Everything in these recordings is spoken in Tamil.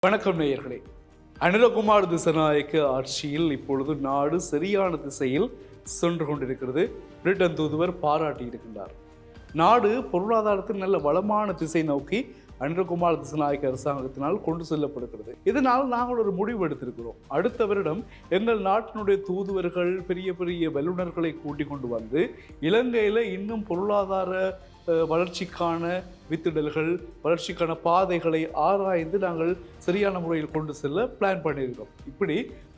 வணக்கம் நேயர்களே. அனுரகுமார் திசாநாயக்க ஆட்சியில் இப்பொழுது நாடு சரியான திசையில் சென்று கொண்டிருக்கிறது. பிரிட்டன் தூதுவர் பாராட்டி இருக்கின்றார். நாடு பொருளாதாரத்தில் நல்ல வளமான திசை நோக்கி அனுரகுமார் திசாநாயக்க அரசாங்கத்தினால் கொண்டு செல்லப்படுகிறது. இதனால் நாங்கள் ஒரு முடிவு எடுத்திருக்கிறோம். அடுத்த வருடம் எங்கள் நாட்டினுடைய தூதுவர்கள் பெரிய பெரிய வல்லுநர்களை கூட்டிக் கொண்டு வந்து இலங்கையில் இன்னும் பொருளாதார வளர்ச்சிக்கான வித்திடல்கள், வளர்ச்சிக்கான பாதைகளை ஆராய்ந்து நாங்கள் சரியான முறையில் கொண்டு செல்ல பிளான் பண்ணியிருக்கோம். இப்படி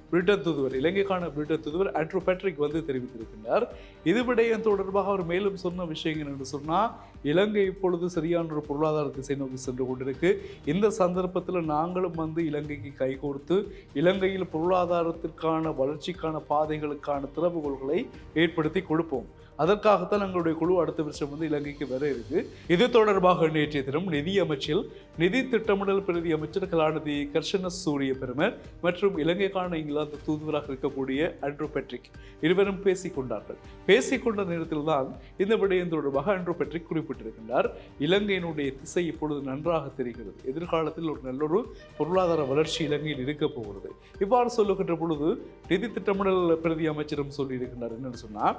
பிரிட்டன் தூதுவர், இலங்கைக்கான பிரிட்டன் தூதுவர் ஆண்ட்ரூ பேட்ரிக் வந்து தெரிவித்திருக்கின்றார். இது விடயம் தொடர்பாக அவர் மேலும் சொன்ன விஷயங்கள் என்று சொன்னால், இலங்கை இப்பொழுது சரியான ஒரு பொருளாதார திசை நோக்கி சென்று கொண்டிருக்கு. இந்த சந்தர்ப்பத்தில் நாங்களும் வந்து இலங்கைக்கு கைகோர்த்து இலங்கையில் பொருளாதாரத்திற்கான வளர்ச்சிக்கான பாதைகளுக்கான திறவுகோள்களை ஏற்படுத்தி கொடுப்போம். அதற்காகத்தான் எங்களுடைய குழு அடுத்த வருஷம் வந்து இலங்கைக்கு வர இருக்கு. இது தொடர்பாக நேற்றைய தினம் நிதி அமைச்சில் நிதி திட்டமிடல் பிரதி அமைச்சர் கலாநிதி கர்ஷன சூரிய பெரும மற்றும் இலங்கைக்கான இங்கிலாந்து தூதுவராக இருக்கக்கூடிய ஆண்ட்ரூ பேட்ரிக் இருவரும் பேசிக்கொண்டார்கள். பேசிக்கொண்ட நேரத்தில் தான் இந்த விடயம் தொடர்பாக ஆண்ட்ரூ பேட்ரிக் குறிப்பிட்டிருக்கின்றார். இலங்கையினுடைய திசை இப்பொழுது நன்றாக தெரிகிறது. எதிர்காலத்தில் ஒரு நல்லொரு பொருளாதார வளர்ச்சி இலங்கையில் இருக்க போகிறது. இவ்வாறு சொல்லுகின்ற பொழுது நிதி திட்டமிடல் பிரதி அமைச்சரும் சொல்லியிருக்கின்றார். என்னன்னு சொன்னால்,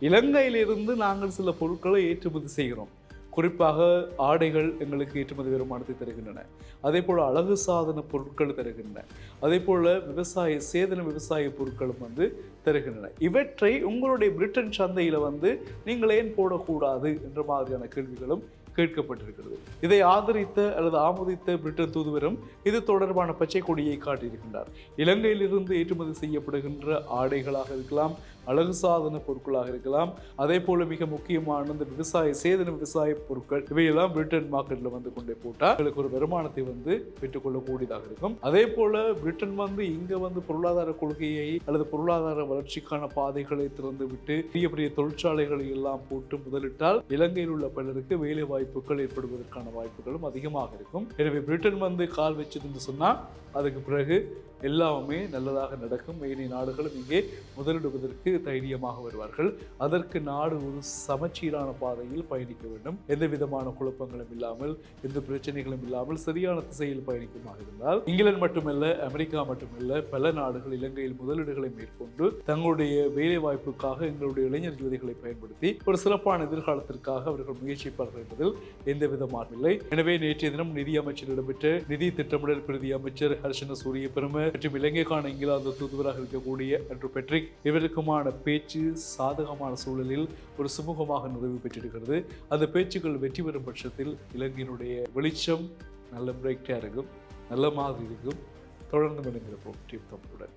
இலங்கையிலிருந்து நாங்கள் சில பொருட்களை ஏற்றுமதி செய்கிறோம். குறிப்பாக ஆடைகள் எங்களுக்கு ஏற்றுமதி வருமானத்தை தருகின்றன. அதே போல் அழகு சாதன பொருட்கள் தருகின்றன. அதே போல் விவசாய பொருட்களும் வந்து தருகின்றன. இவற்றை உங்களுடைய பிரிட்டன் சந்தையில் வந்து நீங்கள் ஏன் போடக்கூடாது என்ற மாதிரியான கேள்விகளும் கேட்கப்பட்டிருக்கிறது. இதை ஆதரித்த அல்லது ஆமோதித்த பிரிட்டன் தூதுவரும் இது தொடர்பான பச்சை கொடியை காட்டியிருக்கின்றார். இலங்கையிலிருந்து ஏற்றுமதி செய்யப்படுகின்ற ஆடைகளாக இருக்கலாம், அழகு சாதன பொருட்களாக இருக்கலாம், அதே போல மிக முக்கியமான இந்த விவசாய பொருட்கள் இவையெல்லாம் பிரிட்டன் மார்க்கெட்ல வந்து கொண்டே போட்டால் எங்களுக்கு ஒரு வருமானத்தை வந்து பெற்றுக்கொள்ளக்கூடியதாக இருக்கும். அதே போல பிரிட்டன் வந்து இங்க வந்து பொருளாதார கொள்கையை அல்லது பொருளாதார வளர்ச்சிக்கான பாதைகளை திறந்து விட்டு பெரிய பெரிய தொழிற்சாலைகளை எல்லாம் போட்டு முதலிட்டால் இலங்கையில் உள்ள பலருக்கு வேலை வாய்ப்புகள் ஏற்படுவதற்கான வாய்ப்புகளும் அதிகமாக இருக்கும். எனவே பிரிட்டன் வந்து கால் வச்சதுன்னு சொன்னா அதுக்கு பிறகு எல்லாமே நல்லதாக நடக்கும். ஏனைய நாடுகளும் இங்கே முதலிடுவதற்கு தைரியமாக வருவார்கள். அதற்கு நாடு ஒரு சமச்சீரான பாதையில் பயணிக்க வேண்டும். எந்த விதமான குழப்பங்களும் இல்லாமல், எந்த பிரச்சனைகளும் இல்லாமல் சரியான திசையில் பயணிக்குமாக இருந்தால் இங்கிலாந்து மட்டுமல்ல, அமெரிக்கா மட்டுமல்ல, பல நாடுகள் இலங்கையில் முதலீடுகளை மேற்கொண்டு தங்களுடைய வேலை வாய்ப்புக்காக எங்களுடைய இளைஞர் யுவதிகளை பயன்படுத்தி ஒரு சிறப்பான எதிர்காலத்திற்காக அவர்கள் முயற்சிப்பார்கள் என்பதில் எந்த விதமாகவும் இல்லை. எனவே நேற்றைய தினம் நிதி அமைச்சர் இடம்பெற்ற நிதி திட்டமிடல் பிரதி அமைச்சர் ஹர்ஷன சூரிய பெரும மற்றும் இலங்கைக்கான இங்கிலாந்து தூதுவராக இருக்கக்கூடிய ஆண்ட்ரூ பேட்ரிக் இவருக்குமான பேச்சு சாதகமான சூழலில் ஒரு சுமூகமாக நிறைவு பெற்றிருக்கிறது. அந்த பேச்சுக்கள் வெற்றி பெறும் பட்சத்தில் இலங்கையினுடைய வெளிச்சம் நல்ல பிரைட்டாக இருக்கும், நல்ல மாதிரி இருக்கும். தொடர்ந்து இணைந்திருப்போம் டீம் தமிழுடன்.